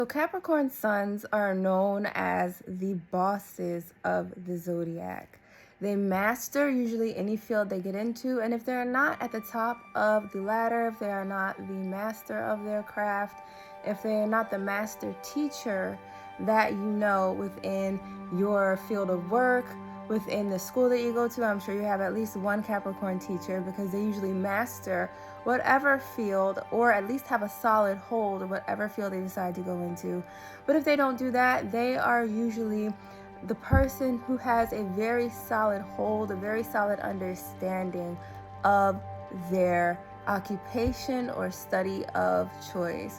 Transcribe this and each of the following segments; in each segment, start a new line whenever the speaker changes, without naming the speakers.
So Capricorn suns are known as the bosses of the zodiac. They master usually any field they get into, and if they're not at the top of the ladder, if they are not the master of their craft, if they are not the master teacher that you know within your field of work, within the school that you go to, I'm sure you have at least one Capricorn teacher because they usually master whatever field, or at least have a solid hold of whatever field they decide to go into. But if they don't do that, they are usually the person who has a very solid hold, a very solid understanding of their occupation or study of choice.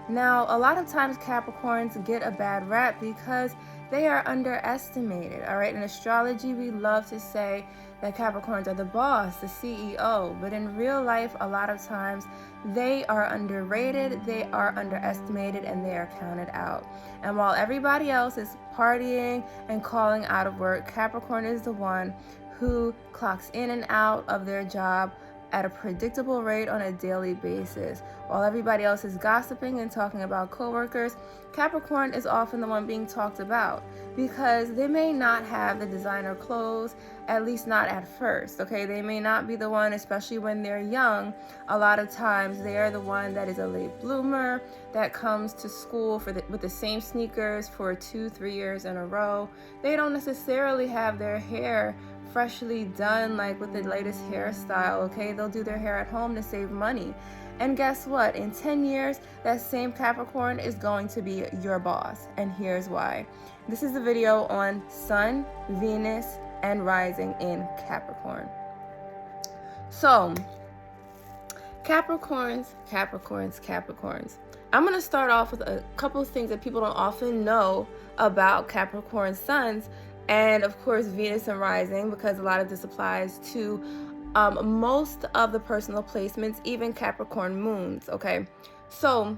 Now, a lot of times Capricorns get a bad rap because they are underestimated. All right, in astrology, we love to say that Capricorns are the boss, the CEO, but in real life, a lot of times they are underrated, they are underestimated, and they are counted out. And while everybody else is partying and calling out of work, Capricorn is the one who clocks in and out of their job at a predictable rate on a daily basis. While everybody else is gossiping and talking about coworkers, Capricorn is often the one being talked about because they may not have the designer clothes, at least not at first, okay? They may not be the one, especially when they're young. A lot of times they are the one that is a late bloomer that comes to school with the same sneakers for 2-3 years in a row. They don't necessarily have their hair freshly done, like with the latest hairstyle, okay? They'll do their hair at home to save money. And guess what? In 10 years, that same Capricorn is going to be your boss. And here's why. This is a video on Sun, Venus, and Rising in Capricorn. So, Capricorns. I'm going to start off with a couple of things that people don't often know about Capricorn suns, and of course Venus and Rising, because a lot of this applies to most of the personal placements, even Capricorn moons, okay? So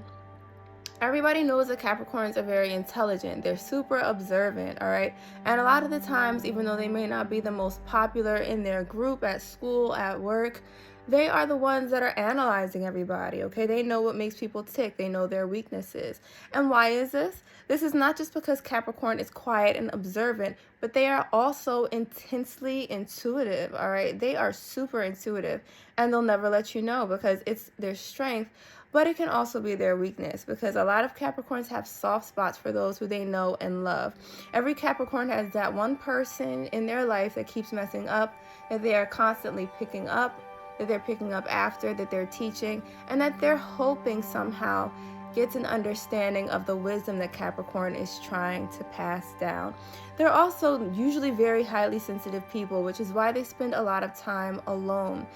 everybody knows that Capricorns are very intelligent. They're super observant, all right? And a lot of the times, even though they may not be the most popular in their group, at school, at work, they are the ones that are analyzing everybody, okay? They know what makes people tick. They know their weaknesses. And why is this? This is not just because Capricorn is quiet and observant, but they are also intensely intuitive, all right? They are super intuitive, and they'll never let you know because it's their strength, but it can also be their weakness because a lot of Capricorns have soft spots for those who they know and love. Every Capricorn has that one person in their life that keeps messing up, that they are constantly picking up, that they're picking up after, that they're teaching, and that they're hoping somehow gets an understanding of the wisdom that Capricorn is trying to pass down. They're also usually very highly sensitive people, which is why they spend a lot of time alone.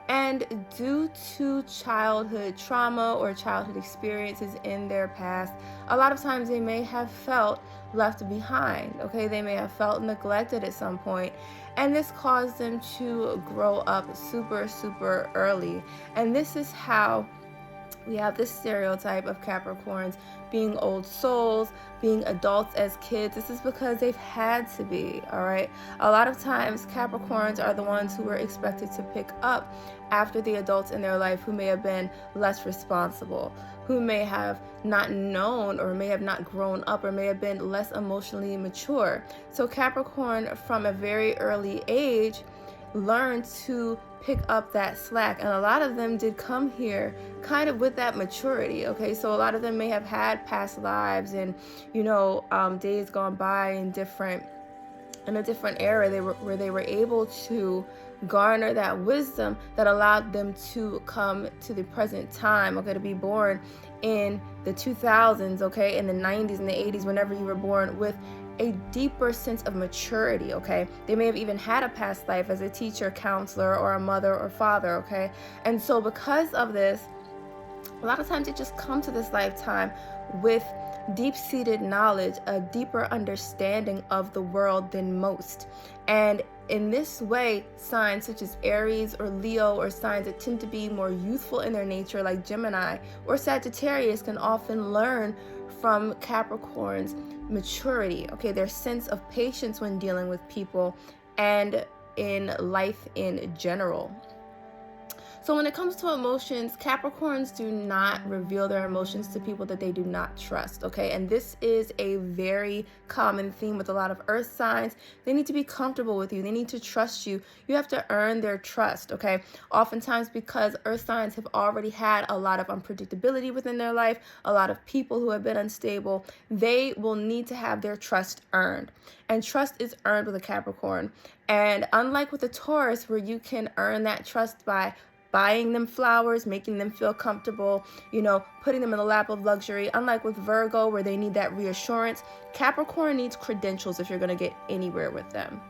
And due to childhood trauma or childhood experiences in their past, a lot of times they may have felt left behind, okay? They may have felt neglected at some point, and this caused them to grow up super early. And this is how we have this stereotype of Capricorns being old souls, being adults as kids. This is because they've had to be, all right? A lot of times, Capricorns are the ones who were expected to pick up after the adults in their life who may have been less responsible, who may have not known or may have not grown up or may have been less emotionally mature. So Capricorn, from a very early age, learned to pick up that slack, and a lot of them did come here kind of with that maturity, okay? So a lot of them may have had past lives and days gone by in a different era where they were able to garner that wisdom that allowed them to come to the present time, okay, to be born in the 2000s, okay, in the 90s and the 80s, whenever you were born, with a deeper sense of maturity, okay? They may have even had a past life as a teacher, counselor, or a mother or father, okay? And so because of this, a lot of times they just come to this lifetime with deep-seated knowledge, a deeper understanding of the world than most. And in this way, signs such as Aries or Leo, or signs that tend to be more youthful in their nature like Gemini or Sagittarius, can often learn from Capricorn's maturity, okay, their sense of patience when dealing with people and in life in general. So when it comes to emotions, Capricorns do not reveal their emotions to people that they do not trust, okay? And this is a very common theme with a lot of earth signs. They need to be comfortable with you. They need to trust you. You have to earn their trust, okay? Oftentimes, because earth signs have already had a lot of unpredictability within their life, a lot of people who have been unstable, they will need to have their trust earned. And trust is earned with a Capricorn. And unlike with a Taurus, where you can earn that trust by buying them flowers, making them feel comfortable, putting them in the lap of luxury. Unlike with Virgo, where they need that reassurance, Capricorn needs credentials if you're going to get anywhere with them.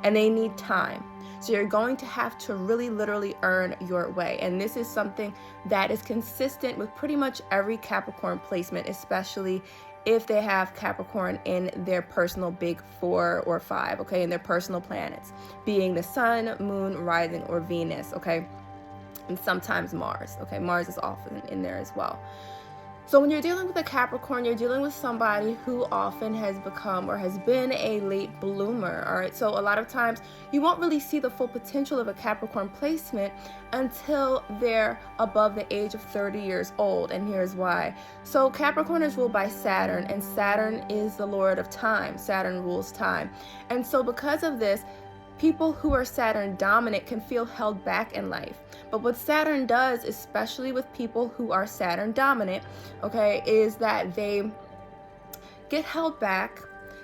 And they need time. So you're going to have to really literally earn your way. And this is something that is consistent with pretty much every Capricorn placement, especially if they have Capricorn in their personal big 4 or 5, okay, in their personal planets, being the sun, moon, rising, or Venus, okay, and sometimes Mars, okay, Mars is often in there as well. So when you're dealing with a Capricorn, you're dealing with somebody who often has become or has been a late bloomer, all right? So a lot of times you won't really see the full potential of a Capricorn placement until they're above the age of 30 years old, and here's why. So Capricorn is ruled by Saturn, and Saturn is the lord of time. Saturn rules time. And so because of this, people who are Saturn dominant can feel held back in life. But what Saturn does, especially with people who are Saturn dominant, okay, is that they get held back.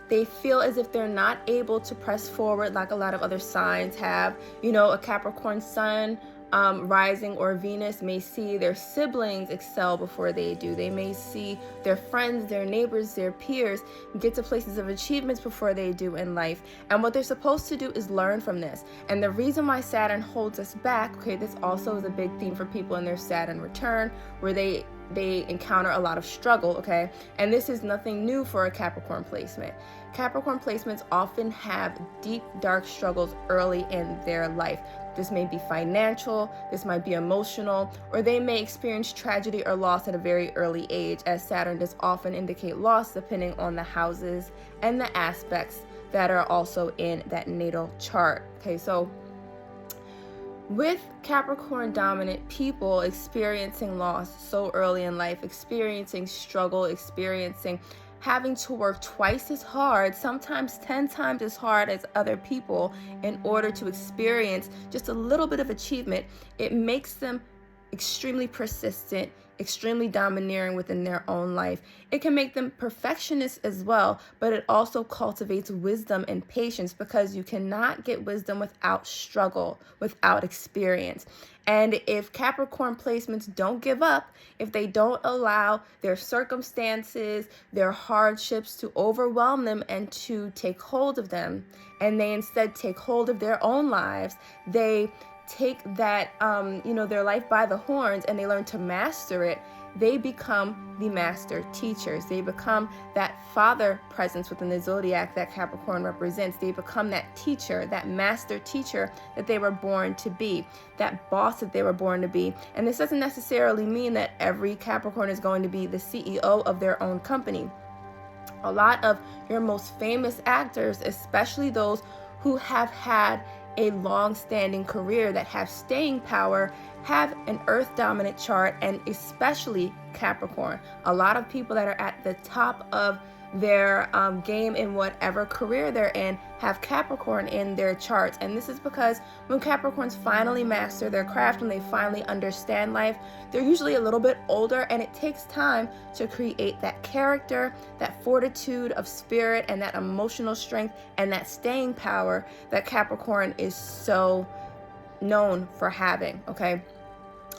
They feel as if they're not able to press forward like a lot of other signs have. A Capricorn sun, rising, or Venus may see their siblings excel before they do. They may see their friends, their neighbors, their peers get to places of achievements before they do in life. And what they're supposed to do is learn from this. And the reason why Saturn holds us back, okay, this also is a big theme for people in their Saturn return, where they encounter a lot of struggle, okay? And this is nothing new for a Capricorn placement. Capricorn placements often have deep, dark struggles early in their life. This may be financial, this might be emotional, or they may experience tragedy or loss at a very early age, as Saturn does often indicate loss depending on the houses and the aspects that are also in that natal chart. Okay, so with Capricorn dominant people experiencing loss so early in life, experiencing struggle, experiencing having to work twice as hard, sometimes 10 times as hard as other people in order to experience just a little bit of achievement, it makes them extremely persistent, extremely domineering within their own life. It can make them perfectionists as well, but it also cultivates wisdom and patience, because you cannot get wisdom without struggle, without experience. And if Capricorn placements don't give up, if they don't allow their circumstances, their hardships to overwhelm them and to take hold of them, and they instead take hold of their own lives, they take that, their life by the horns, and they learn to master it, they become the master teachers. They become that father presence within the zodiac that Capricorn represents. They become that teacher, that master teacher that they were born to be, that boss that they were born to be. And this doesn't necessarily mean that every Capricorn is going to be the CEO of their own company. A lot of your most famous actors, especially those who have had a long-standing career that have staying power, have an earth dominant chart, and especially Capricorn. A lot of people that are at the top of their game in whatever career they're in have Capricorn in their charts. And this is because when Capricorns finally master their craft, when they finally understand life, they're usually a little bit older, and it takes time to create that character, that fortitude of spirit, and that emotional strength, and that staying power that Capricorn is so known for having, okay?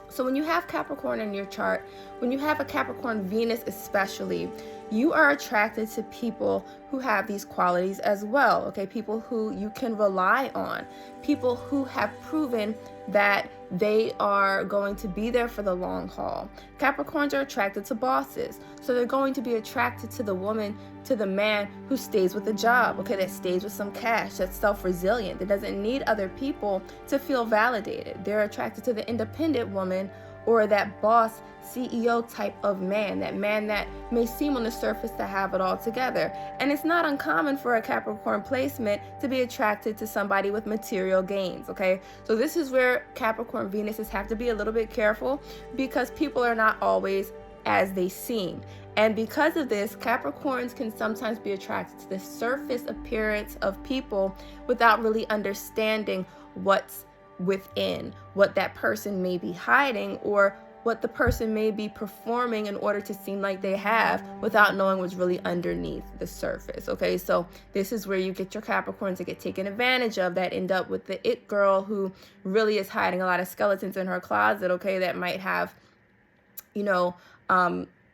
So when you have Capricorn in your chart, when you have a Capricorn Venus especially, you are attracted to people who have these qualities as well, okay? People who you can rely on, people who have proven that they are going to be there for the long haul. Capricorns are attracted to bosses, so they're going to be attracted to the woman, to the man who stays with a job, okay, that stays with some cash, that's self-resilient, that doesn't need other people to feel validated. They're attracted to the independent woman or that boss CEO type of man that may seem on the surface to have it all together. And it's not uncommon for a Capricorn placement to be attracted to somebody with material gains, okay? So this is where Capricorn Venuses have to be a little bit careful, because people are not always as they seem. And because of this, Capricorns can sometimes be attracted to the surface appearance of people without really understanding what's within, what that person may be hiding, or what the person may be performing in order to seem like they have, without knowing what's really underneath the surface. Okay, so this is where you get your Capricorns that get taken advantage of, that end up with the it girl who really is hiding a lot of skeletons in her closet, okay, that might have,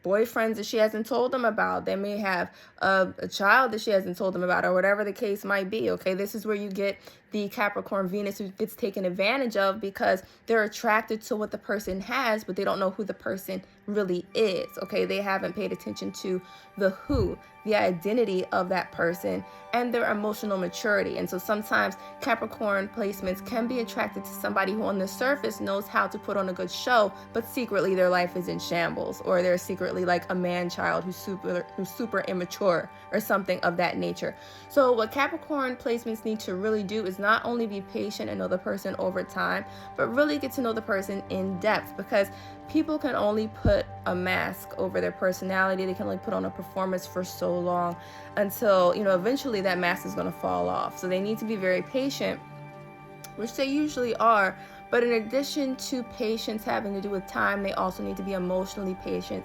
boyfriends that she hasn't told them about. They may have a child that she hasn't told them about, or whatever the case might be. Okay, this is where you get the Capricorn Venus who gets taken advantage of, because they're attracted to what the person has, but they don't know who the person really is. Okay, they haven't paid attention to the identity of that person, and their emotional maturity. And so sometimes Capricorn placements can be attracted to somebody who on the surface knows how to put on a good show, but secretly their life is in shambles, or they're secretly like a man child who's super immature or something of that nature. So what Capricorn placements need to really do is not only be patient and know the person over time, but really get to know the person in depth, because people can only put a mask over their personality. They can only put on a performance for so long until, eventually that mask is going to fall off. So they need to be very patient, which they usually are. But in addition to patience having to do with time, they also need to be emotionally patient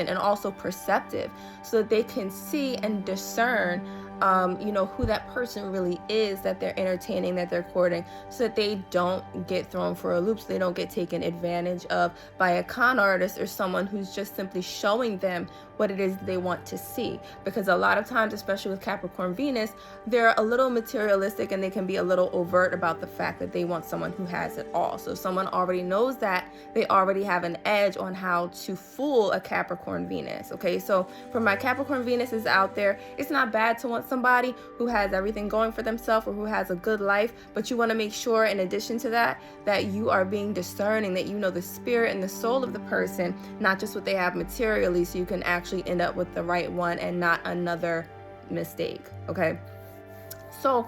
and also perceptive, so that they can see and discern who that person really is that they're entertaining, that they're courting, so that they don't get thrown for a loop, so they don't get taken advantage of by a con artist or someone who's just simply showing them what it is they want to see. Because a lot of times, especially with Capricorn Venus, they're a little materialistic, and they can be a little overt about the fact that they want someone who has it all. So if someone already knows that, they already have an edge on how to fool a Capricorn Venus. Okay, so for my Capricorn Venuses out there, it's not bad to want somebody who has everything going for themselves, or who has a good life, but you want to make sure, in addition to that, that you are being discerning, that you know the spirit and the soul of the person, not just what they have materially, so you can actually end up with the right one and not another mistake. Okay, so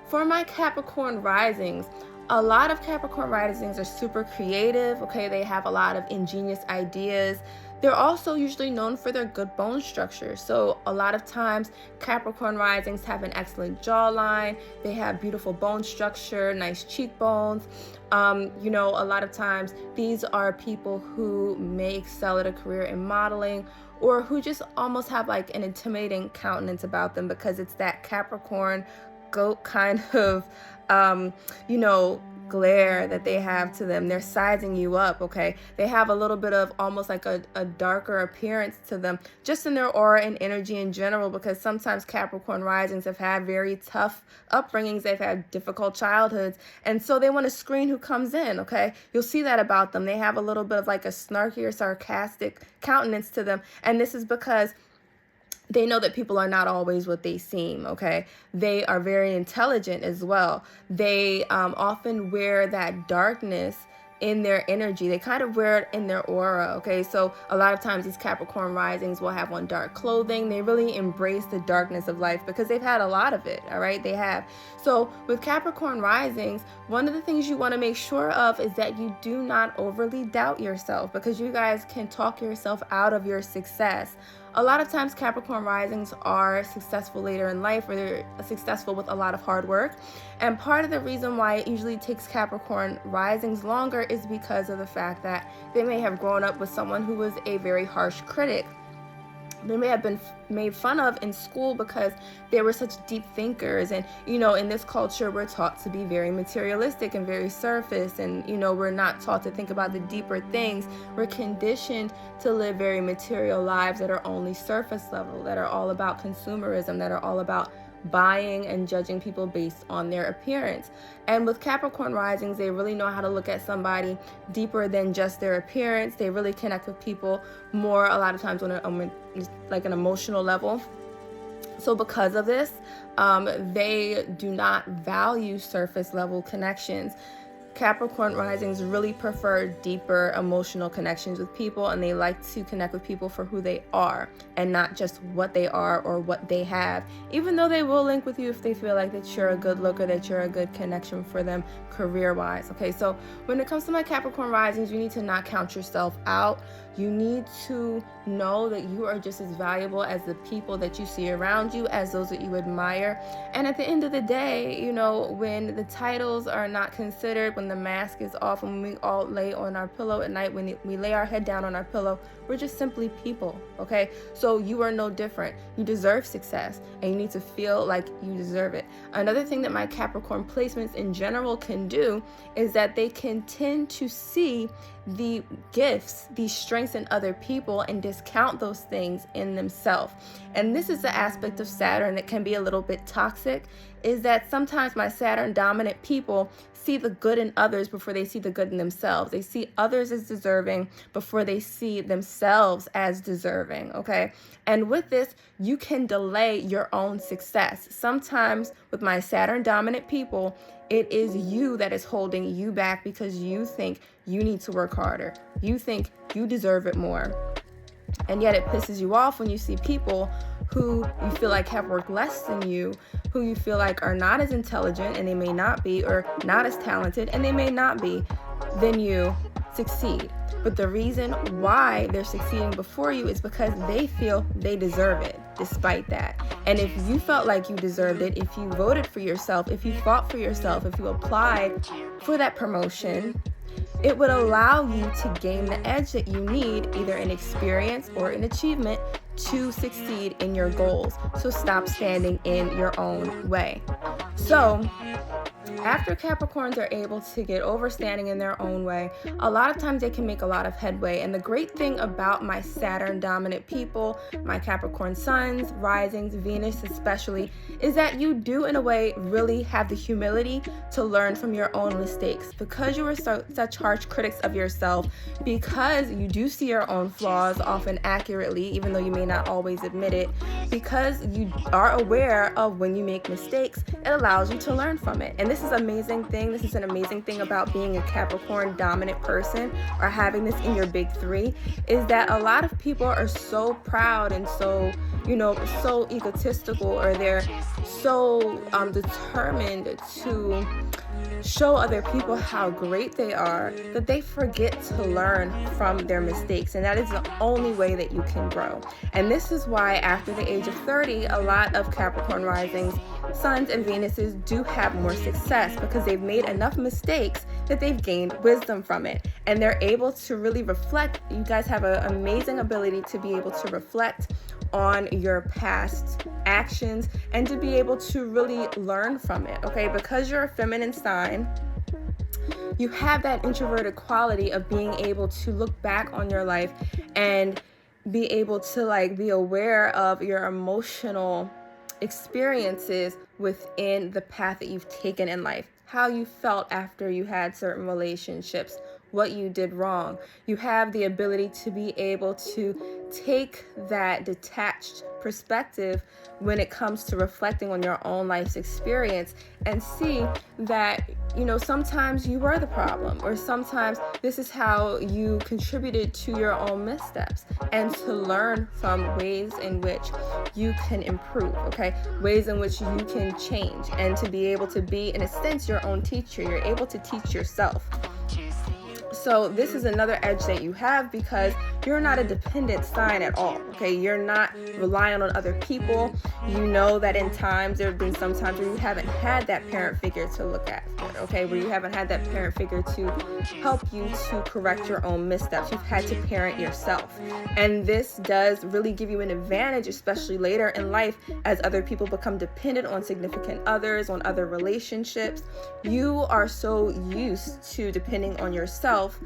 for my Capricorn risings, a lot of Capricorn risings are super creative. Okay, they have a lot of ingenious ideas. They're also usually known for their good bone structure. So a lot of times Capricorn risings have an excellent jawline. They have beautiful bone structure, nice cheekbones. A lot of times these are people who may excel at a career in modeling, or who just almost have like an intimidating countenance about them, because it's that Capricorn goat kind of, glare that they have to them. They're sizing you up, okay? They have a little bit of almost like a darker appearance to them, just in their aura and energy in general, because sometimes Capricorn risings have had very tough upbringings. They've had difficult childhoods, and so they want to screen who comes in, okay? You'll see that about them. They have a little bit of like a snarky or sarcastic countenance to them, and this is because they know that people are not always what they seem, okay? They are very intelligent as well. They often wear that darkness in their energy. They kind of wear it in their aura, okay? So a lot of times these Capricorn risings will have on dark clothing. They really embrace the darkness of life because they've had a lot of it, all right? They have. So with Capricorn risings, one of the things you want to make sure of is that you do not overly doubt yourself, because you guys can talk yourself out of your success. A lot of times Capricorn risings are successful later in life, or they're successful with a lot of hard work. And part of the reason why it usually takes Capricorn risings longer is because of the fact that they may have grown up with someone who was a very harsh critic. They may have been made fun of in school because they were such deep thinkers. And, in this culture, we're taught to be very materialistic and very surface. And, we're not taught to think about the deeper things. We're conditioned to live very material lives that are only surface level, that are all about consumerism, that are all about buying and judging people based on their appearance. And with Capricorn risings, they really know how to look at somebody deeper than just their appearance. They really connect with people more a lot of times on like an emotional level. So because of this, they do not value surface level connections. Capricorn risings really prefer deeper emotional connections with people, and they like to connect with people for who they are and not just what they are or what they have, even though they will link with you if they feel like that you're a good looker, that you're a good connection for them career-wise. Okay, so when it comes to my Capricorn risings, you need to not count yourself out. You need to know that you are just as valuable as the people that you see around you, as those that you admire. And at the end of the day, you know, when the titles are not considered, when the mask is off, when we all lay on our pillow at night, when we lay our head down on our pillow, we're just simply people, okay? So you are no different. You deserve success, and you need to feel like you deserve it. Another thing that my Capricorn placements in general can do is that they can tend to see the gifts, the strengths in other people, and discount those things in themselves. And this is the aspect of Saturn that can be a little bit toxic, is that sometimes my Saturn dominant people see the good in others before they see the good in themselves. They see others as deserving before they see themselves as deserving, okay? And with this, you can delay your own success. Sometimes with my Saturn dominant people, it is you that is holding you back because you think you need to work harder. You think you deserve it more. And yet it pisses you off when you see people who you feel like have worked less than you, who you feel like are not as intelligent, and they may not be, or not as talented, and they may not be, than you succeed. But the reason why they're succeeding before you is because they feel they deserve it despite that. And if you felt like you deserved it, if you voted for yourself, if you fought for yourself, if you applied for that promotion, it would allow you to gain the edge that you need, either in experience or in achievement, to succeed in your goals. So stop standing in your own way. So after Capricorns are able to get over standing in their own way, a lot of times they can make a lot of headway. And the great thing about my Saturn dominant people, my Capricorn suns, risings, Venus especially, is that you do in a way really have the humility to learn from your own mistakes. Because you are such harsh critics of yourself, because you do see your own flaws often accurately, even though you may not always admit it, because you are aware of when you make mistakes, it allows you to learn from it. And this is an amazing thing. This is an amazing thing about being a Capricorn dominant person, or having this in your big three, is that a lot of people are so proud and so, so egotistical, or they're so determined to show other people how great they are, that they forget to learn from their mistakes. And that is the only way that you can grow. And this is why after the age of 30, a lot of Capricorn risings, suns, and Venuses do have more success, because they've made enough mistakes that they've gained wisdom from it. And they're able to really reflect. You guys have an amazing ability to be able to reflect on your past actions and to be able to really learn from it, okay? Because you're a feminine sign, you have that introverted quality of being able to look back on your life and be able to be aware of your emotional experiences within the path that you've taken in life, how you felt after you had certain relationships, what you did wrong. You have the ability to be able to take that detached perspective when it comes to reflecting on your own life's experience and see that, sometimes you were the problem, or sometimes this is how you contributed to your own missteps, and to learn from ways in which you can improve, okay? Ways in which you can change, and to be able to be, in a sense, your own teacher. You're able to teach yourself. So this is another edge that you have, because you're not a dependent sign at all, okay? You're not relying on other people. You know that in times, there have been some times where you haven't had that parent figure to look after, okay? Where you haven't had that parent figure to help you to correct your own missteps. You've had to parent yourself. And this does really give you an advantage, especially later in life, as other people become dependent on significant others, on other relationships. You are so used to depending on yourself,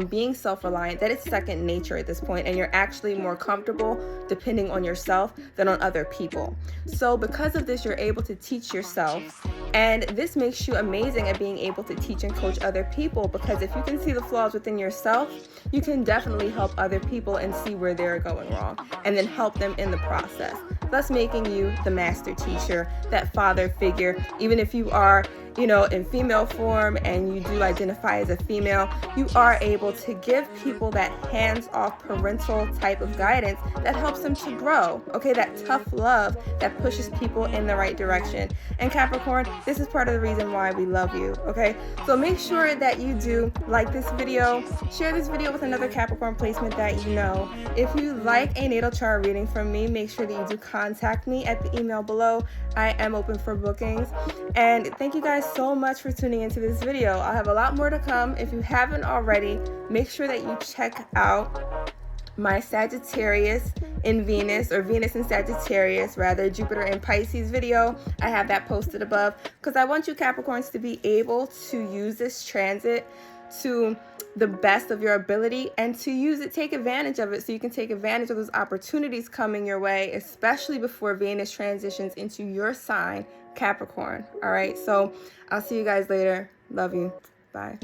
being self-reliant, that it's second nature at this point, and you're actually more comfortable depending on yourself than on other people. So because of this, you're able to teach yourself, and this makes you amazing at being able to teach and coach other people, because if you can see the flaws within yourself, you can definitely help other people and see where they're going wrong, and then help them in the process, thus making you the master teacher, that father figure. Even if you are you know, in female form and you do identify as a female, you are able to give people that hands-off parental type of guidance that helps them to grow, okay? That tough love that pushes people in the right direction. And Capricorn, this is part of the reason why we love you, okay? So make sure that you do like this video, share this video with another Capricorn placement that you know. If you like a natal chart reading from me, make sure that you do contact me at the email below. I am open for bookings. And thank you guys so much for tuning into this video. I'll have a lot more to come. If you haven't already, make sure that you check out my Sagittarius in Venus, or Venus in Sagittarius rather, Jupiter in Pisces video. I have that posted above because I want you Capricorns to be able to use this transit to the best of your ability and to use it, take advantage of it, so you can take advantage of those opportunities coming your way, especially before Venus transitions into your sign, Capricorn. All right, so I'll see you guys later. Love you. Bye.